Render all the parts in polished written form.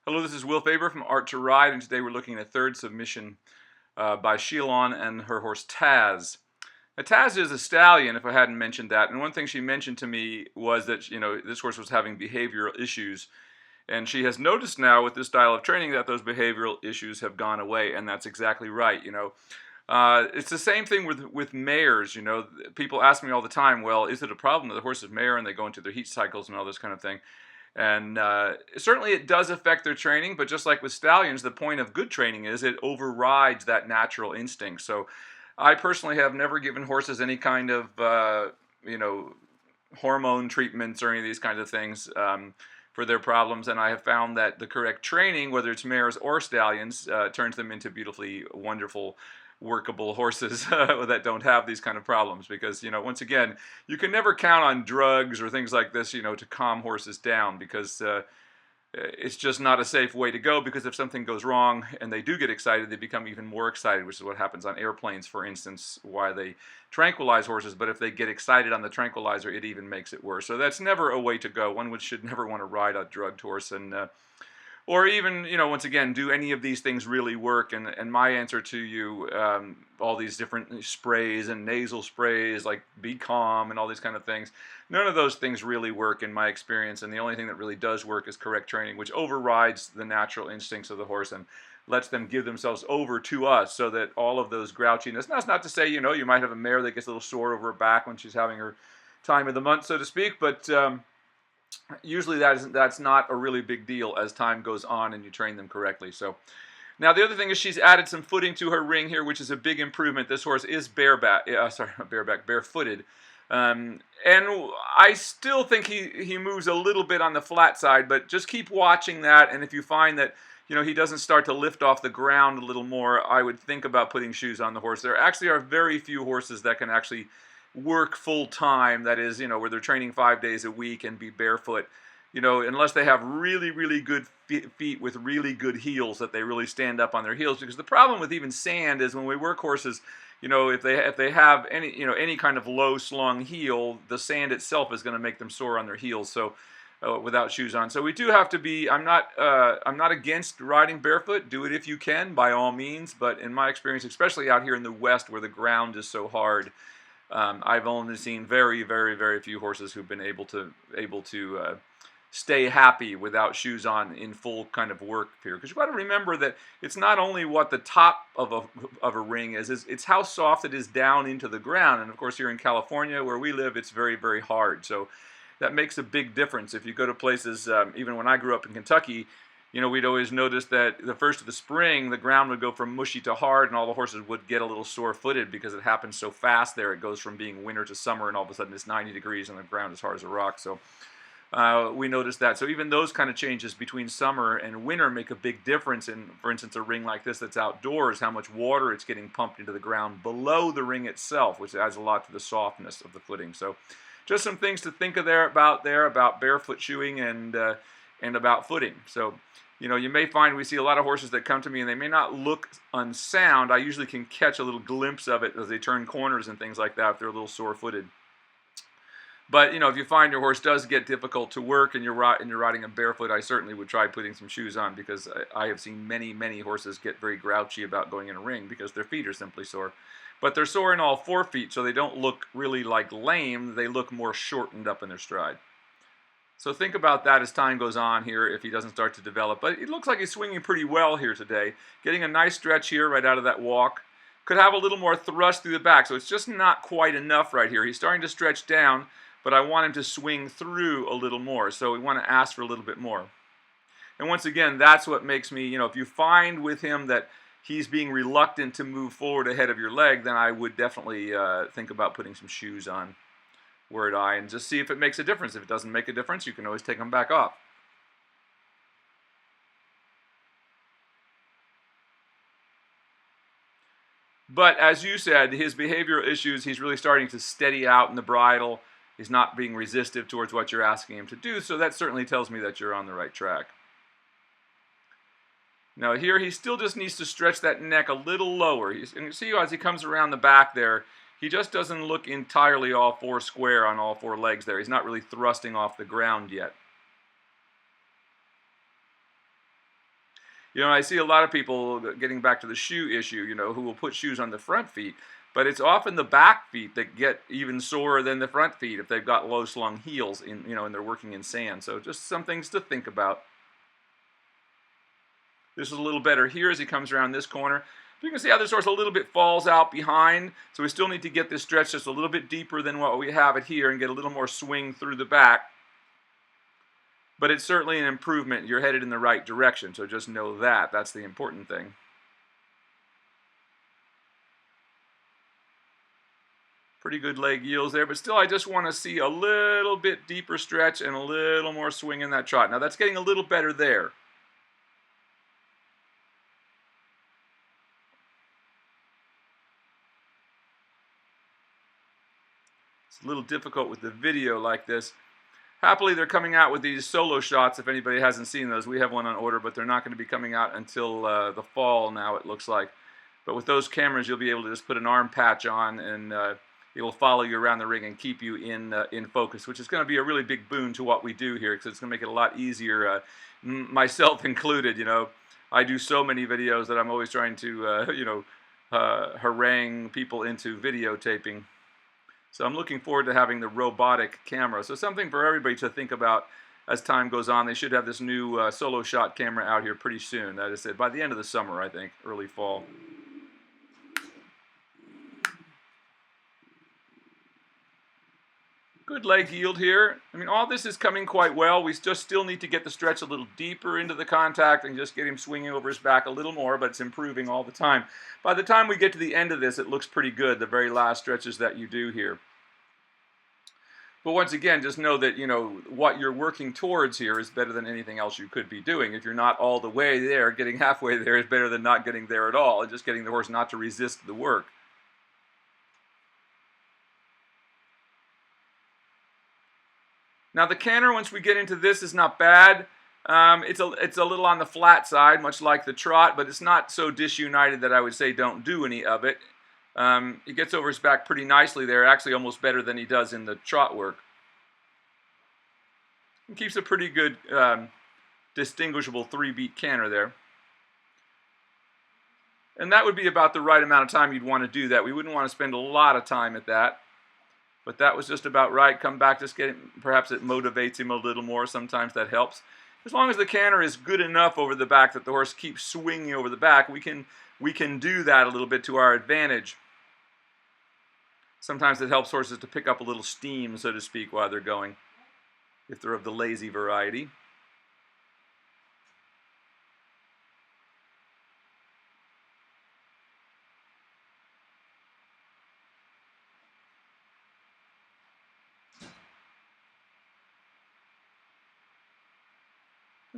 Hello, this is Will Faerber from Art to Ride, and today we're looking at third submission by Shaelawn and her horse Taz. Now, Taz is a stallion, if I hadn't mentioned that, and one thing she mentioned to me was that this horse was having behavioral issues, and she has noticed now with this style of training that those behavioral issues have gone away, and that's exactly right. It's the same thing with mares. People ask me all the time, well, is it a problem that the horse is mare and they go into their heat cycles and all this kind of thing? And certainly it does affect their training, but just like with stallions, the point of good training is it overrides that natural instinct. So I personally have never given horses any kind of, you know, hormone treatments or any of these kinds of things for their problems. And I have found that the correct training, whether it's mares or stallions, turns them into beautifully wonderful workable horses that don't have these kind of problems, because once again, you can never count on drugs or things like this to calm horses down, because it's just not a safe way to go, because if something goes wrong and they do get excited, they become even more excited, which is what happens on airplanes, for instance, why they tranquilize horses. But if they get excited on the tranquilizer, it even makes it worse. So that's never a way to go. Should never want to ride a drugged horse, and or even, once again, do any of these things really work? And my answer to you, all these different sprays and nasal sprays like Be Calm and all these kind of things, none of those things really work in my experience. And the only thing that really does work is correct training, which overrides the natural instincts of the horse and lets them give themselves over to us, so that all of those grouchiness. That's not to say, you might have a mare that gets a little sore over her back when she's having her time of the month, so to speak, but usually that's not a really big deal as time goes on and you train them correctly. So now the other thing is she's added some footing to her ring here, which is a big improvement. This horse is barefooted. And I still think he moves a little bit on the flat side, but just keep watching that. And if you find that he doesn't start to lift off the ground a little more, I would think about putting shoes on the horse. There actually are very few horses that can actually work full time, that is, where they're training 5 days a week and be barefoot, unless they have really, really good feet with really good heels, that they really stand up on their heels. Because the problem with even sand is when we work horses, if they have any kind of low slung heel, the sand itself is going to make them sore on their heels. So without shoes on. So we do have to be, I'm not against riding barefoot. Do it if you can, by all means. But in my experience, especially out here in the West where the ground is so hard, I've only seen very, very, very few horses who've been able to stay happy without shoes on in full kind of work period. Because you've got to remember that it's not only what the top of a ring is, it's how soft it is down into the ground. And of course, here in California where we live, it's very, very hard. So that makes a big difference. If you go to places, even when I grew up in Kentucky, we'd always notice that the first of the spring, the ground would go from mushy to hard, and all the horses would get a little sore-footed because it happens so fast there. It goes from being winter to summer, and all of a sudden it's 90 degrees and the ground is hard as a rock. So we noticed that. So even those kind of changes between summer and winter make a big difference in, for instance, a ring like this that's outdoors, how much water it's getting pumped into the ground below the ring itself, which adds a lot to the softness of the footing. So just some things to think of about barefoot shoeing and about footing. So you may find we see a lot of horses that come to me and they may not look unsound. I usually can catch a little glimpse of it as they turn corners and things like that if they're a little sore-footed. But if you find your horse does get difficult to work and you're riding him barefoot, I certainly would try putting some shoes on, because I have seen many, many horses get very grouchy about going in a ring because their feet are simply sore. But they're sore in all 4 feet, so they don't look really like lame. They look more shortened up in their stride. So think about that as time goes on here, if he doesn't start to develop. But it looks like he's swinging pretty well here today. Getting a nice stretch here right out of that walk. Could have a little more thrust through the back, so it's just not quite enough right here. He's starting to stretch down, but I want him to swing through a little more. So we want to ask for a little bit more. And once again, that's what makes me, if you find with him that he's being reluctant to move forward ahead of your leg, then I would definitely think about putting some shoes on. Word eye, and just see if it makes a difference. If it doesn't make a difference, you can always take them back off. But as you said, his behavioral issues, he's really starting to steady out in the bridle. He's not being resistive towards what you're asking him to do, so that certainly tells me that you're on the right track. Now here, he still just needs to stretch that neck a little lower. And you see as he comes around the back there, he just doesn't look entirely all 4 square on all 4 legs there. He's not really thrusting off the ground yet. You know, I see a lot of people, getting back to the shoe issue, you know, who will put shoes on the front feet, but it's often the back feet that get even sorer than the front feet if they've got low slung heels in, you know, and they're working in sand. So just some things to think about. This is a little better here as he comes around this corner. You can see how this horse a little bit falls out behind, so we still need to get this stretch just a little bit deeper than what we have it here and get a little more swing through the back. But it's certainly an improvement. You're headed in the right direction, so just know that. That's the important thing. Pretty good leg yields there, but still I just want to see a little bit deeper stretch and a little more swing in that trot. Now that's getting a little better there. It's a little difficult with the video like this. Happily, they're coming out with these solo shots. If anybody hasn't seen those, we have one on order, but they're not going to be coming out until the fall now, it looks like. But with those cameras, you'll be able to just put an arm patch on, and it will follow you around the ring and keep you in focus, which is going to be a really big boon to what we do here, because it's going to make it a lot easier, myself included. You know, I do so many videos that I'm always trying to, you know, harangue people into videotaping. So I'm looking forward to having the robotic camera. So something for everybody to think about as time goes on. They should have this new solo shot camera out here pretty soon. That is it, by the end of the summer, I think, early fall. Good leg yield here. I mean, all this is coming quite well. We just still need to get the stretch a little deeper into the contact and just get him swinging over his back a little more, but it's improving all the time. By the time we get to the end of this, it looks pretty good, the very last stretches that you do here. But once again, just know that, you know, what you're working towards here is better than anything else you could be doing. If you're not all the way there, getting halfway there is better than not getting there at all, and just getting the horse not to resist the work. Now the canter, once we get into this, is not bad. It's a little on the flat side, much like the trot, but it's not so disunited that I would say don't do any of it. He gets over his back pretty nicely there, actually almost better than he does in the trot work. He keeps a pretty good distinguishable 3-beat canter there. And that would be about the right amount of time you'd want to do that. We wouldn't want to spend a lot of time at that. But that was just about right. Come back, just get him, perhaps it motivates him a little more. Sometimes that helps. As long as the canter is good enough over the back that the horse keeps swinging over the back, we can do that a little bit to our advantage. Sometimes it helps horses to pick up a little steam, so to speak, while they're going, if they're of the lazy variety.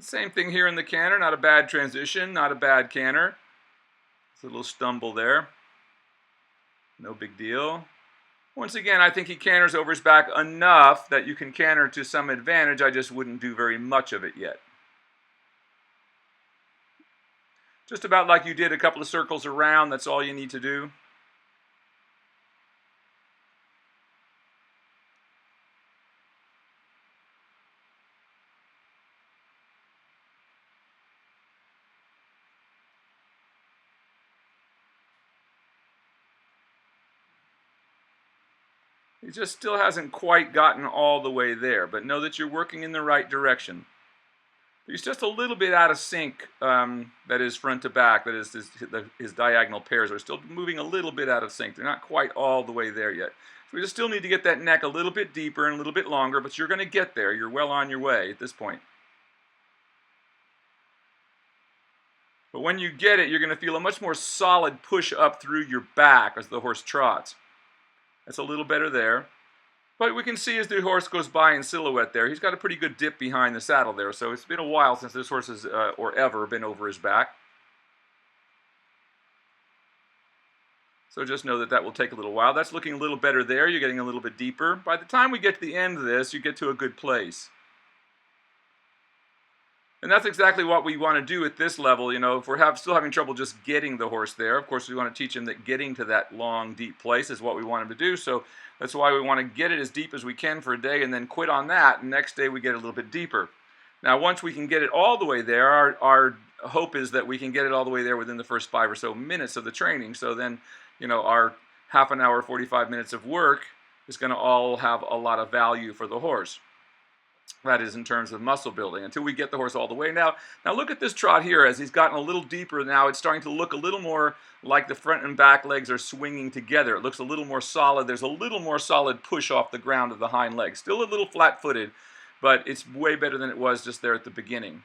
Same thing here in the canter, not a bad transition, not a bad canter. It's a little stumble there. No big deal. Once again, I think he canters over his back enough that you can canter to some advantage. I just wouldn't do very much of it yet. Just about like you did a couple of circles around, that's all you need to do. He just still hasn't quite gotten all the way there, but know that you're working in the right direction. He's just a little bit out of sync, that is front to back, that is his diagonal pairs are still moving a little bit out of sync. They're not quite all the way there yet. So we just still need to get that neck a little bit deeper and a little bit longer, but you're going to get there. You're well on your way at this point. But when you get it, you're going to feel a much more solid push up through your back as the horse trots. That's a little better there. But we can see as the horse goes by in silhouette there, he's got a pretty good dip behind the saddle there. So it's been a while since this horse has, or ever, been over his back. So just know that that will take a little while. That's looking a little better there. You're getting a little bit deeper. By the time we get to the end of this, you get to a good place. And that's exactly what we want to do at this level. You know, if we're still having trouble just getting the horse there, of course we want to teach him that getting to that long, deep place is what we want him to do. So that's why we want to get it as deep as we can for a day and then quit on that. And next day we get a little bit deeper. Now, once we can get it all the way there, our hope is that we can get it all the way there within the first 5 or so minutes of the training. So then, our half an hour, 45 minutes of work is going to all have a lot of value for the horse. That is in terms of muscle building, until we get the horse all the way. Now look at this trot here. As he's gotten a little deeper now, it's starting to look a little more like the front and back legs are swinging together. It looks a little more solid. There's a little more solid push off the ground of the hind legs. Still a little flat-footed, but it's way better than it was just there at the beginning.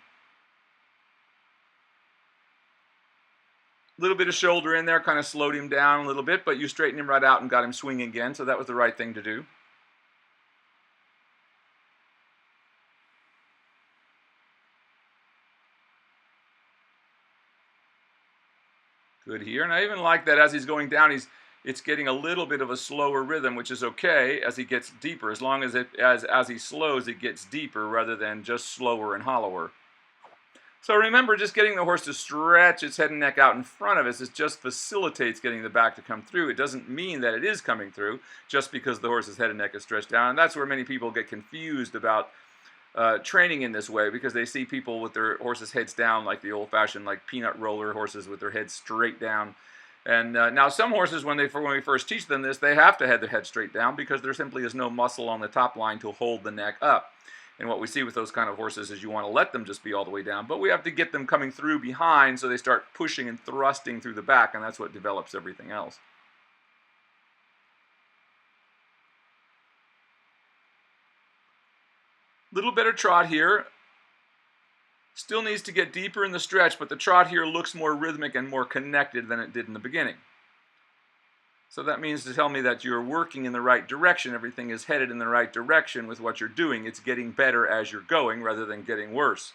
A little bit of shoulder in there kind of slowed him down a little bit, but you straightened him right out and got him swinging again, so that was the right thing to do. Good here, and I even like that as he's going down, it's getting a little bit of a slower rhythm, which is okay as he gets deeper. As long as as he slows, it gets deeper rather than just slower and hollower. So remember, just getting the horse to stretch its head and neck out in front of us, it just facilitates getting the back to come through. It doesn't mean that it is coming through just because the horse's head and neck is stretched down. And that's where many people get confused about training in this way, because they see people with their horses' heads down, like the old-fashioned, like peanut roller horses with their heads straight down. And now some horses, when we first teach them this, they have to have their head straight down because there simply is no muscle on the top line to hold the neck up. And what we see with those kind of horses is you want to let them just be all the way down, but we have to get them coming through behind so they start pushing and thrusting through the back, and that's what develops everything else. Little better trot here. Still needs to get deeper in the stretch, but the trot here looks more rhythmic and more connected than it did in the beginning. So that means to tell me that you're working in the right direction. Everything is headed in the right direction with what you're doing. It's getting better as you're going rather than getting worse.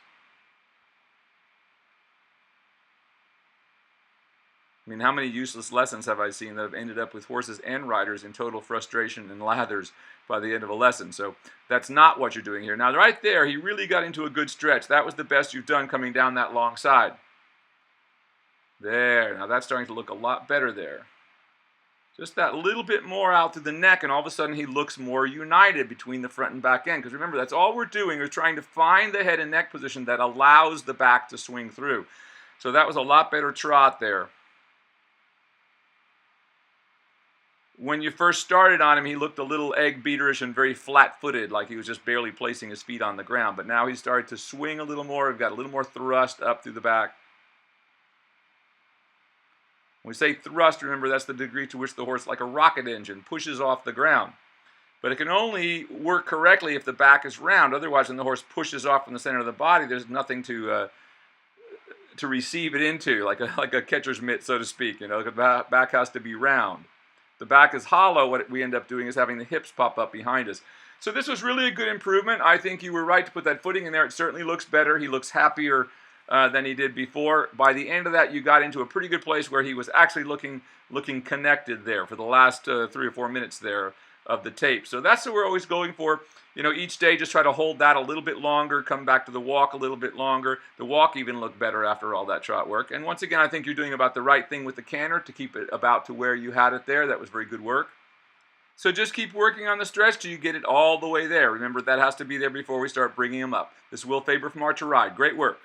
I mean, how many useless lessons have I seen that have ended up with horses and riders in total frustration and lathers by the end of a lesson? So that's not what you're doing here. Now, right there, he really got into a good stretch. That was the best you've done coming down that long side. There. Now that's starting to look a lot better there. Just that little bit more out to the neck, and all of a sudden he looks more united between the front and back end. Because remember, that's all we're doing is trying to find the head and neck position that allows the back to swing through. So that was a lot better trot there. When you first started on him, he looked a little egg beaterish and very flat-footed, like he was just barely placing his feet on the ground. But now he's started to swing a little more. We've got a little more thrust up through the back. When we say thrust, remember that's the degree to which the horse, like a rocket engine, pushes off the ground. But it can only work correctly if the back is round. Otherwise, when the horse pushes off from the center of the body, there's nothing to receive it into, like a catcher's mitt, so to speak. The back has to be round. The back is hollow. What we end up doing is having the hips pop up behind us. So this was really a good improvement. I think you were right to put that footing in there. It certainly looks better. He looks happier than he did before. By the end of that, you got into a pretty good place where he was actually looking connected there for the last 3 or 4 minutes there of the tape. So that's what we're always going for. Each day just try to hold that a little bit longer, come back to the walk a little bit longer. The walk even looked better after all that trot work. And once again, I think you're doing about the right thing with the canter to keep it about to where you had it there. That was very good work. So just keep working on the stretch till you get it all the way there. Remember, that has to be there before we start bringing them up. This is Will Faerber from Archer Ride. Great work.